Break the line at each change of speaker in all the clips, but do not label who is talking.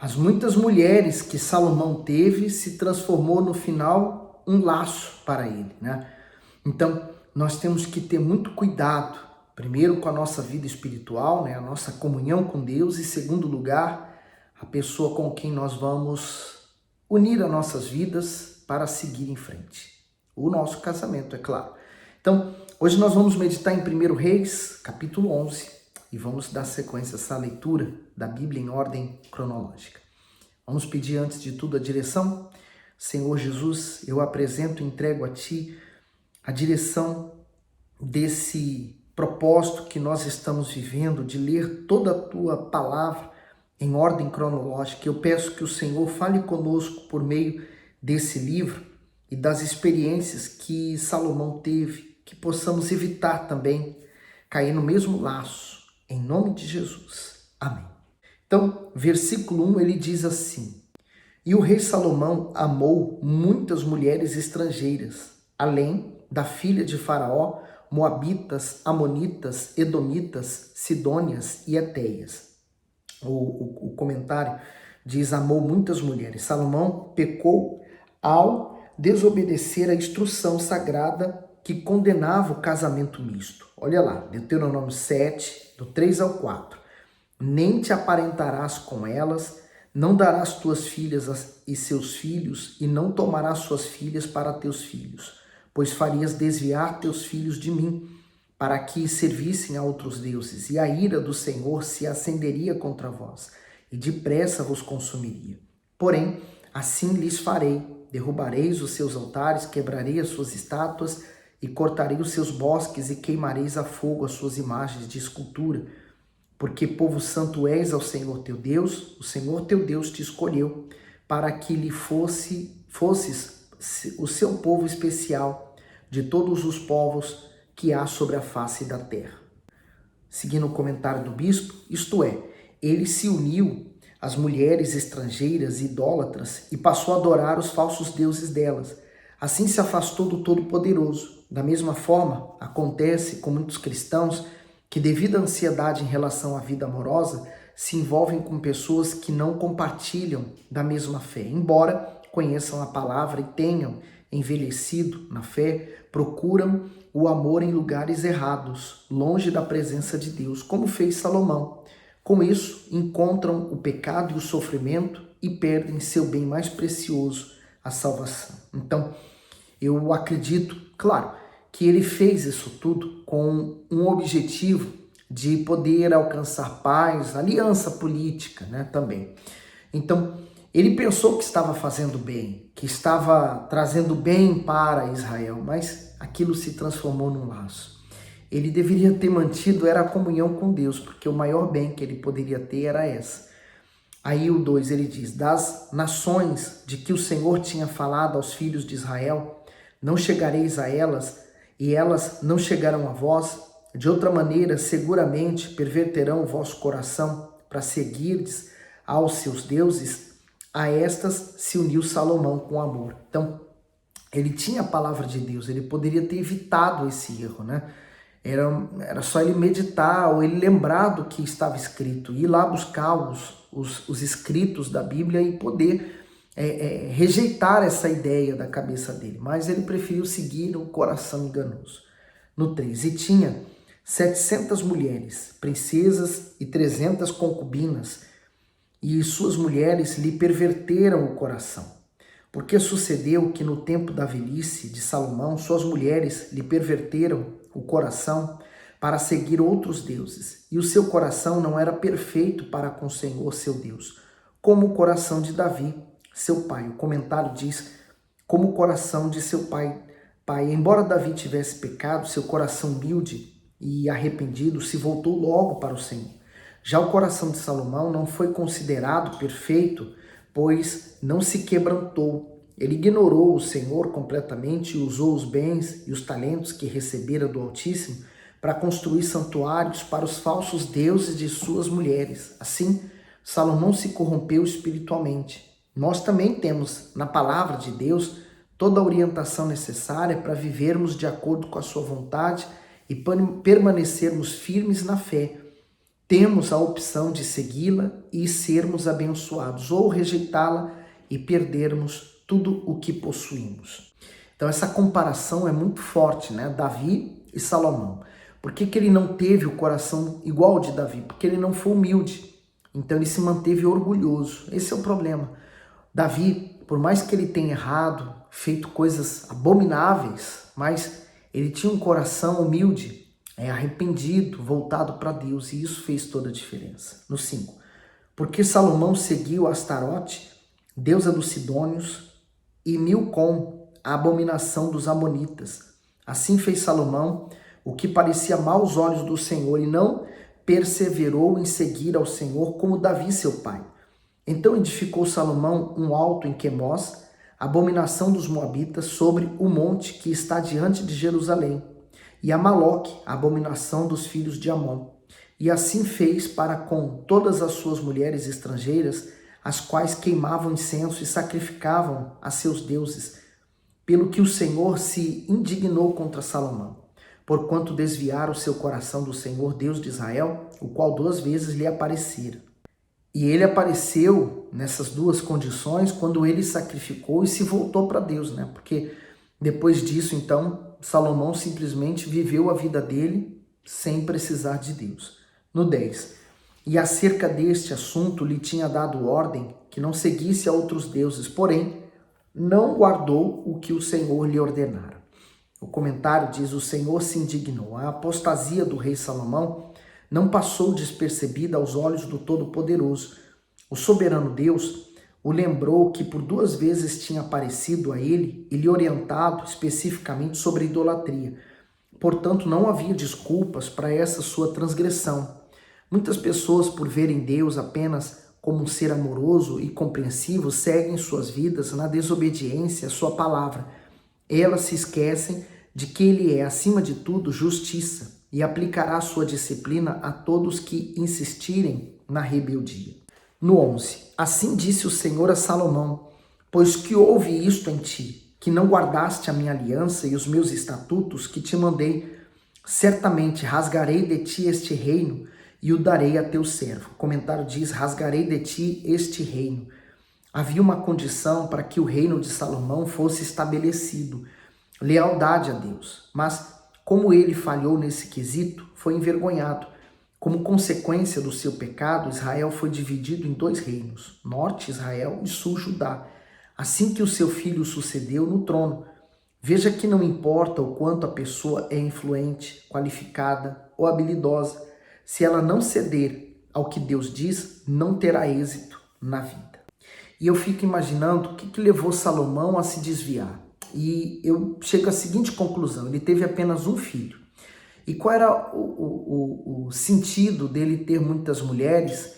As muitas mulheres que Salomão teve se transformou no final um laço para ele, né? Então, nós temos que ter muito cuidado, primeiro com a nossa vida espiritual, né? A nossa comunhão com Deus, e segundo lugar, a pessoa com quem nós vamos unir as nossas vidas para seguir em frente. O nosso casamento, é claro. Então, hoje nós vamos meditar em 1 Reis, capítulo 11, e vamos dar sequência a essa leitura da Bíblia em ordem cronológica. Vamos pedir antes de tudo a direção. Senhor Jesus, eu apresento e entrego a Ti a direção desse propósito que nós estamos vivendo, de ler toda a Tua palavra em ordem cronológica. Eu peço que o Senhor fale conosco por meio desse livro e das experiências que Salomão teve, que possamos evitar também cair no mesmo laço, em nome de Jesus. Amém. Então, versículo 1, ele diz assim: E o rei Salomão amou muitas mulheres estrangeiras, além da filha de Faraó, moabitas, amonitas, edomitas, sidônias e etéias. O comentário diz: amou muitas mulheres. Salomão pecou ao desobedecer a instrução sagrada que condenava o casamento misto. Olha lá, Deuteronômio 7, do 3 ao 4. Nem te aparentarás com elas, não darás tuas filhas e seus filhos, e não tomarás suas filhas para teus filhos, pois farias desviar teus filhos de mim, para que servissem a outros deuses, e a ira do Senhor se acenderia contra vós, e depressa vos consumiria. Porém, assim lhes farei: derrubareis os seus altares, quebrarei as suas estátuas, e cortarei os seus bosques, e queimareis a fogo as suas imagens de escultura. Porque povo santo és ao Senhor teu Deus, o Senhor teu Deus te escolheu, para que lhe fosses o seu povo especial de todos os povos que há sobre a face da terra. Seguindo o comentário do bispo, isto é, ele se uniu às mulheres estrangeiras e idólatras e passou a adorar os falsos deuses delas. Assim se afastou do Todo-Poderoso. Da mesma forma, acontece com muitos cristãos que, devido à ansiedade em relação à vida amorosa, se envolvem com pessoas que não compartilham da mesma fé. Embora conheçam a palavra e tenham envelhecido na fé, procuram o amor em lugares errados, longe da presença de Deus, como fez Salomão. Com isso, encontram o pecado e o sofrimento e perdem seu bem mais precioso, a salvação. Então, eu acredito, claro, que ele fez isso tudo com um objetivo de poder alcançar paz, aliança política, né, também. Então, ele pensou que estava fazendo bem, que estava trazendo bem para Israel, mas aquilo se transformou num laço. Ele deveria ter mantido era a comunhão com Deus, porque o maior bem que ele poderia ter era essa. Aí o 2, ele diz: das nações de que o Senhor tinha falado aos filhos de Israel, não chegareis a elas, e elas não chegarão a vós. De outra maneira, seguramente perverterão o vosso coração para seguirdes aos seus deuses. A estas se uniu Salomão com amor. Então, ele tinha a palavra de Deus, ele poderia ter evitado esse erro, né? Era só ele meditar ou ele lembrar do que estava escrito, ir lá buscar os escritos da Bíblia e poder rejeitar essa ideia da cabeça dele. Mas ele preferiu seguir o coração enganoso. No 3, e tinha 700 mulheres, princesas e 300 concubinas, e suas mulheres lhe perverteram o coração. Porque sucedeu que no tempo da velhice de Salomão, suas mulheres lhe perverteram o coração para seguir outros deuses, e o seu coração não era perfeito para com o Senhor seu Deus, como o coração de Davi, seu pai. O comentário diz: como o coração de seu pai. Embora Davi tivesse pecado, seu coração humilde e arrependido se voltou logo para o Senhor. Já o coração de Salomão não foi considerado perfeito, pois não se quebrantou. Ele ignorou o Senhor completamente e usou os bens e os talentos que recebera do Altíssimo para construir santuários para os falsos deuses de suas mulheres. Assim, Salomão se corrompeu espiritualmente. Nós também temos na palavra de Deus toda a orientação necessária para vivermos de acordo com a sua vontade e permanecermos firmes na fé. temos a opção de segui-la e sermos abençoados, ou rejeitá-la e perdermos tudo o que possuímos. Então essa comparação é muito forte, né? Davi e Salomão. Por que ele não teve o coração igual ao de Davi? Porque ele não foi humilde. Então ele se manteve orgulhoso. Esse é o problema. Davi, por mais que ele tenha errado, feito coisas abomináveis, mas ele tinha um coração humilde, arrependido, voltado para Deus, e isso fez toda a diferença. No 5. Porque Salomão seguiu Astarote, deusa dos Sidônios, e Milcom, a abominação dos Amonitas. Assim fez Salomão o que parecia mal aos olhos do Senhor, e não perseverou em seguir ao Senhor como Davi, seu pai. Então edificou Salomão um alto em Quemós, abominação dos Moabitas, sobre o monte que está diante de Jerusalém, e a Maloque, a abominação dos filhos de Amon. E assim fez para com todas as suas mulheres estrangeiras, as quais queimavam incenso e sacrificavam a seus deuses, pelo que o Senhor se indignou contra Salomão, porquanto desviara o seu coração do Senhor, Deus de Israel, o qual 2 vezes lhe aparecera. E ele apareceu nessas 2 condições quando ele sacrificou e se voltou para Deus, né? Porque depois disso, então, Salomão simplesmente viveu a vida dele sem precisar de Deus. No 10. E acerca deste assunto lhe tinha dado ordem que não seguisse a outros deuses, porém não guardou o que o Senhor lhe ordenara. O comentário diz: o Senhor se indignou. A apostasia do rei Salomão não passou despercebida aos olhos do Todo-Poderoso. O soberano Deus o lembrou que por 2 vezes tinha aparecido a ele e lhe orientado especificamente sobre a idolatria. Portanto, não havia desculpas para essa sua transgressão. Muitas pessoas, por verem Deus apenas como um ser amoroso e compreensivo, seguem suas vidas na desobediência à sua palavra. Elas se esquecem de que ele é, acima de tudo, justiça, e aplicará sua disciplina a todos que insistirem na rebeldia. No 11. Assim disse o Senhor a Salomão: pois que houve isto em ti, que não guardaste a minha aliança e os meus estatutos que te mandei, certamente rasgarei de ti este reino e o darei a teu servo. O comentário diz: rasgarei de ti este reino. Havia uma condição para que o reino de Salomão fosse estabelecido: lealdade a Deus. Mas, como ele falhou nesse quesito, foi envergonhado. Como consequência do seu pecado, Israel foi dividido em 2 reinos, norte Israel e sul Judá, assim que o seu filho sucedeu no trono. Veja que não importa o quanto a pessoa é influente, qualificada ou habilidosa, se ela não ceder ao que Deus diz, não terá êxito na vida. E eu fico imaginando o que levou Salomão a se desviar. E eu chego à seguinte conclusão: ele teve apenas um filho. E qual era o sentido dele ter muitas mulheres?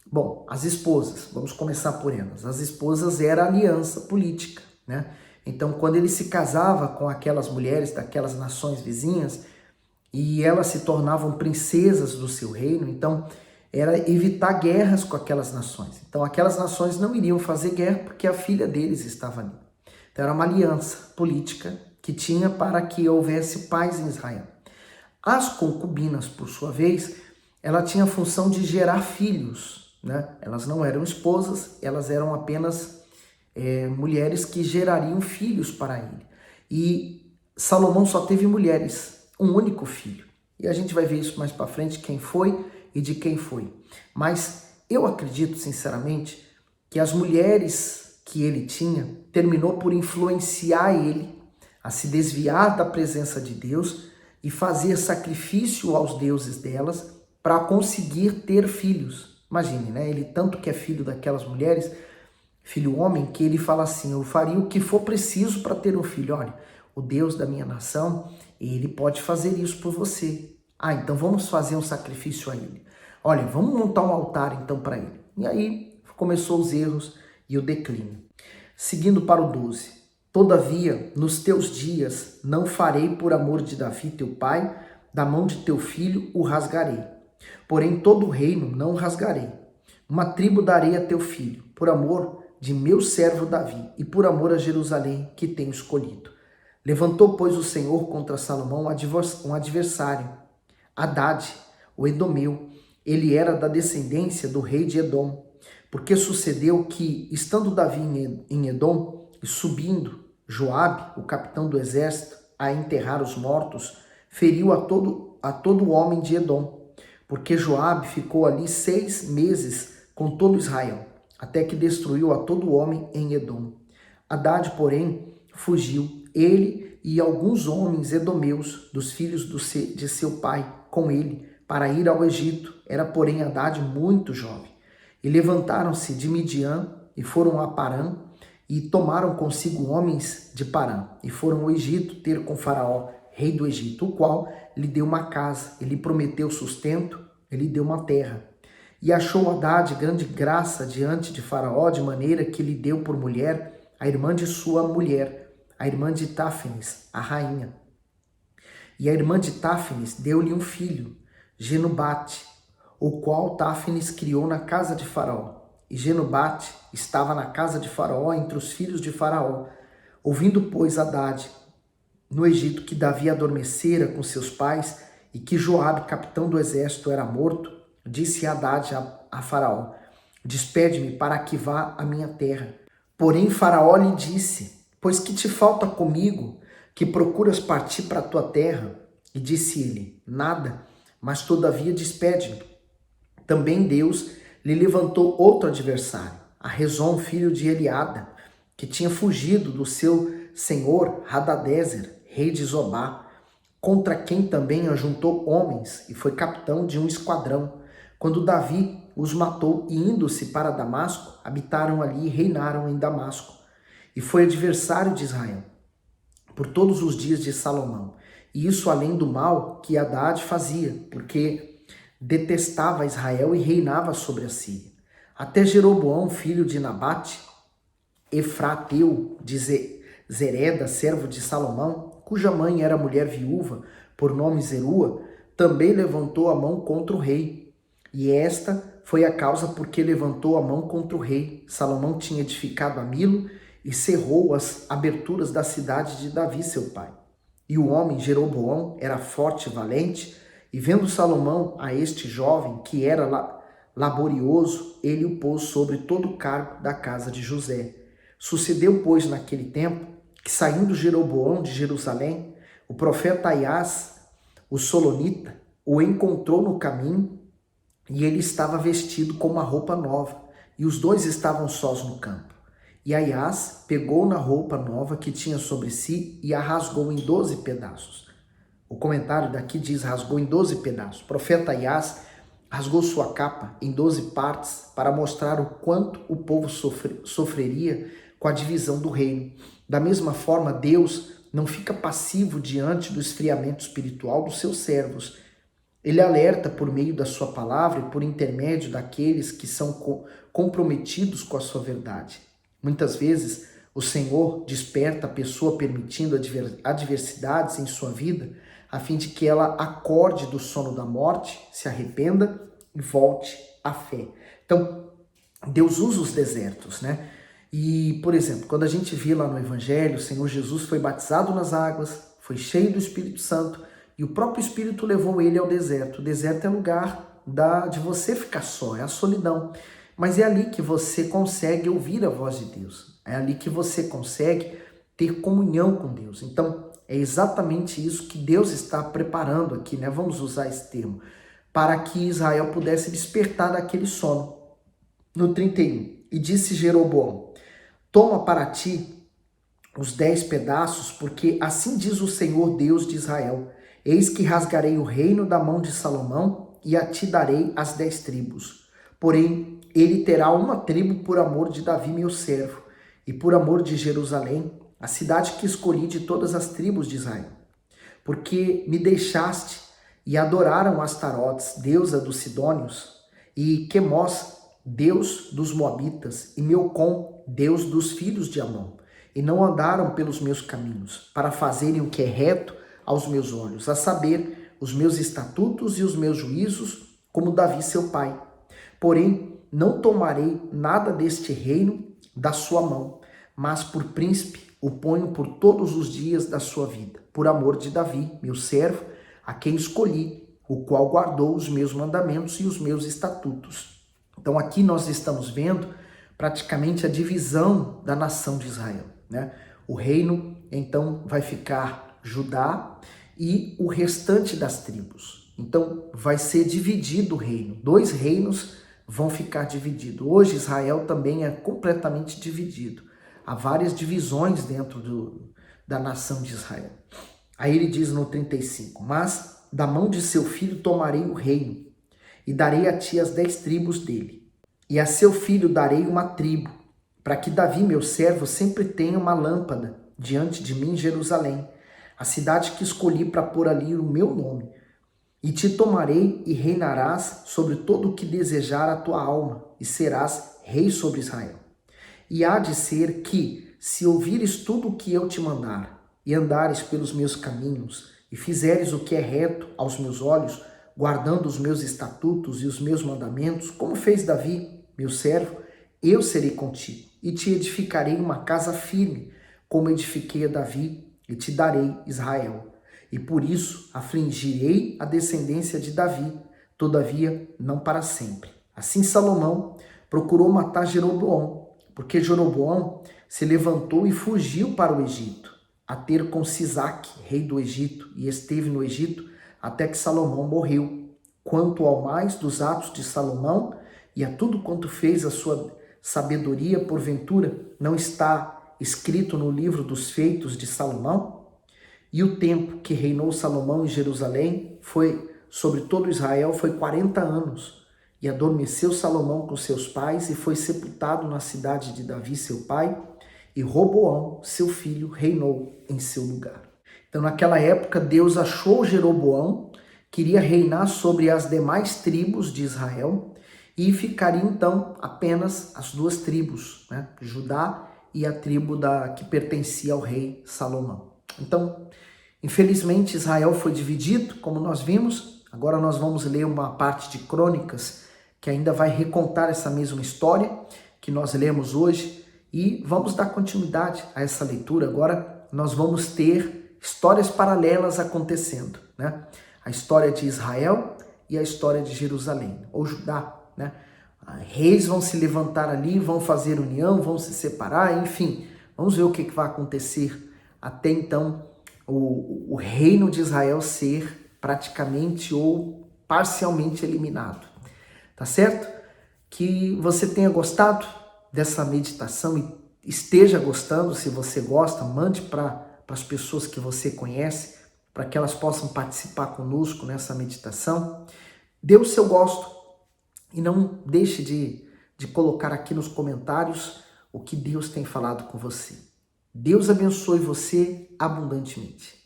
Bom, as esposas, vamos começar por elas. As esposas era aliança política, né? Então, quando ele se casava com aquelas mulheres daquelas nações vizinhas, e elas se tornavam princesas do seu reino, então era evitar guerras com aquelas nações. Então, aquelas nações não iriam fazer guerra porque a filha deles estava ali. Então, era uma aliança política que tinha para que houvesse paz em Israel. As concubinas, por sua vez, ela tinha a função de gerar filhos, né? Elas não eram esposas, elas eram apenas mulheres que gerariam filhos para ele. E Salomão só teve mulheres, um único filho. E a gente vai ver isso mais para frente, quem foi e de quem foi. Mas eu acredito, sinceramente, que as mulheres que ele tinha terminou por influenciar ele a se desviar da presença de Deus e fazer sacrifício aos deuses delas para conseguir ter filhos. Imagine, né? Ele tanto que é filho daquelas mulheres, filho homem, que ele fala assim: eu faria o que for preciso para ter um filho. Olha, o Deus da minha nação, ele pode fazer isso por você. Ah, então vamos fazer um sacrifício a ele. Olha, vamos montar um altar então para ele. E aí começou os erros e o declínio. Seguindo para o 12. Todavia, nos teus dias, não farei por amor de Davi, teu pai, da mão de teu filho o rasgarei. Porém, todo o reino não o rasgarei. Uma tribo darei a teu filho, por amor de meu servo Davi, e por amor a Jerusalém, que tenho escolhido. Levantou, pois, o Senhor contra Salomão um adversário, Hadade, o Edomeu, Ele era da descendência do rei de Edom. Porque sucedeu que, estando Davi em Edom, e subindo Joabe, o capitão do exército, a enterrar os mortos, feriu a todo homem de Edom. Porque Joabe ficou ali 6 meses com todo Israel, até que destruiu a todo homem em Edom. Hadade, porém, fugiu, ele e alguns homens edomeus, dos filhos de seu pai, com ele, para ir ao Egito. Era, porém, Hadade muito jovem. E levantaram-se de Midian e foram a Parã, e tomaram consigo homens de Parã, e foram ao Egito ter com Faraó, rei do Egito, o qual lhe deu uma casa, e lhe prometeu sustento, ele lhe deu uma terra. E achou Hadade grande graça diante de Faraó, de maneira que lhe deu por mulher a irmã de sua mulher, a irmã de Táfenes, a rainha. E a irmã de Táfenes deu-lhe um filho, Genubate, o qual Táfenes criou na casa de Faraó. E Genubate estava na casa de Faraó, entre os filhos de Faraó. Ouvindo, pois, Hadade, no Egito, que Davi adormecera com seus pais, e que Joabe, capitão do exército, era morto, disse Hadade a Faraó: despede-me para que vá à minha terra. Porém Faraó lhe disse: pois que te falta comigo, que procuras partir para a tua terra? E disse ele: nada, mas todavia despede-me. Também Deus lhe levantou outro adversário, a Rezon, filho de Eliada, que tinha fugido do seu senhor Hadadezer, rei de Zobá, contra quem também ajuntou homens e foi capitão de um esquadrão. Quando Davi os matou e, indo-se para Damasco, habitaram ali e reinaram em Damasco. E foi adversário de Israel por todos os dias de Salomão. E isso além do mal que Hadade fazia, porque detestava Israel e reinava sobre a Síria. Até Jeroboão, filho de Nabate, Efrateu de Zereda, servo de Salomão, cuja mãe era mulher viúva, por nome Zerua, também levantou a mão contra o rei. E esta foi a causa porque levantou a mão contra o rei. Salomão tinha edificado a Milo e cerrou as aberturas da cidade de Davi, seu pai. E o homem Jeroboão era forte e valente, e vendo Salomão a este jovem, que era laborioso, ele o pôs sobre todo o cargo da casa de José. Sucedeu, pois, naquele tempo, que saindo Jeroboão de Jerusalém, o profeta Aias, o solonita, o encontrou no caminho, e ele estava vestido com uma roupa nova, e os dois estavam sós no campo. E Aias pegou na roupa nova que tinha sobre si e a rasgou em 12 pedaços. O comentário daqui diz: rasgou em 12 pedaços. O profeta Aias rasgou sua capa em 12 partes para mostrar o quanto o povo sofreria com a divisão do reino. Da mesma forma, Deus não fica passivo diante do esfriamento espiritual dos seus servos. Ele alerta por meio da sua palavra e por intermédio daqueles que são comprometidos com a sua verdade. Muitas vezes, o Senhor desperta a pessoa permitindo adversidades em sua vida, a fim de que ela acorde do sono da morte, se arrependa e volte à fé. Então, Deus usa os desertos, né? E, por exemplo, quando a gente vê lá no Evangelho, o Senhor Jesus foi batizado nas águas, foi cheio do Espírito Santo, e o próprio Espírito levou ele ao deserto. O deserto é lugar de você ficar só, é a solidão. Mas é ali que você consegue ouvir a voz de Deus. É ali que você consegue ter comunhão com Deus. Então, é exatamente isso que Deus está preparando aqui, né? Vamos usar esse termo. Para que Israel pudesse despertar daquele sono. No 31, e disse Jeroboão: toma para ti os 10 pedaços, porque assim diz o Senhor Deus de Israel: eis que rasgarei o reino da mão de Salomão e a ti darei as 10 tribos. Porém, ele terá uma tribo por amor de Davi, meu servo, e por amor de Jerusalém, a cidade que escolhi de todas as tribos de Israel. Porque me deixaste e adoraram Astarotes, deusa dos Sidônios, e Quemós, deus dos Moabitas, e Milcom, deus dos filhos de Amon, e não andaram pelos meus caminhos, para fazerem o que é reto aos meus olhos, a saber, os meus estatutos e os meus juízos, como Davi seu pai. Porém, não tomarei nada deste reino da sua mão, mas por príncipe o ponho por todos os dias da sua vida, por amor de Davi, meu servo, a quem escolhi, o qual guardou os meus mandamentos e os meus estatutos. Então aqui nós estamos vendo praticamente a divisão da nação de Israel, né? O reino então vai ficar Judá e o restante das tribos. Então vai ser dividido o reino. 2 reinos vão ficar divididos. Hoje Israel também é completamente dividido. Há várias divisões dentro da nação de Israel. Aí ele diz no 35, mas da mão de seu filho tomarei o reino, e darei a ti as 10 tribos dele. E a seu filho darei uma tribo, para que Davi, meu servo, sempre tenha uma lâmpada diante de mim em Jerusalém, a cidade que escolhi para pôr ali o meu nome. E te tomarei e reinarás sobre todo o que desejar a tua alma, e serás rei sobre Israel. E há de ser que, se ouvires tudo o que eu te mandar, e andares pelos meus caminhos, e fizeres o que é reto aos meus olhos, guardando os meus estatutos e os meus mandamentos, como fez Davi, meu servo, eu serei contigo, e te edificarei uma casa firme, como edifiquei a Davi, e te darei Israel. E por isso afligirei a descendência de Davi, todavia não para sempre. Assim Salomão procurou matar Jeroboão, porque Jeroboão se levantou e fugiu para o Egito, a ter com Sisaque, rei do Egito, e esteve no Egito até que Salomão morreu. Quanto ao mais dos atos de Salomão e a tudo quanto fez a sua sabedoria, porventura, não está escrito no livro dos feitos de Salomão? E o tempo que reinou Salomão em Jerusalém foi sobre todo Israel foi 40 anos. E adormeceu Salomão com seus pais e foi sepultado na cidade de Davi, seu pai, e Roboão, seu filho, reinou em seu lugar. Então, naquela época, Deus achou Jeroboão, queria reinar sobre as demais tribos de Israel, e ficariam então apenas as 2 tribos, né? Judá e a tribo que pertencia ao rei Salomão. Então, infelizmente, Israel foi dividido, como nós vimos. Agora nós vamos ler uma parte de Crônicas que ainda vai recontar essa mesma história que nós lemos hoje e vamos dar continuidade a essa leitura. Agora nós vamos ter histórias paralelas acontecendo, né? A história de Israel e a história de Jerusalém, ou Judá, né? Reis vão se levantar ali, vão fazer união, vão se separar, enfim, vamos ver o que vai acontecer até então o reino de Israel ser praticamente ou parcialmente eliminado. Tá certo? Que você tenha gostado dessa meditação e esteja gostando. Se você gosta, mande para as pessoas que você conhece, para que elas possam participar conosco nessa meditação. Dê o seu gosto e não deixe de colocar aqui nos comentários o que Deus tem falado com você. Deus abençoe você abundantemente.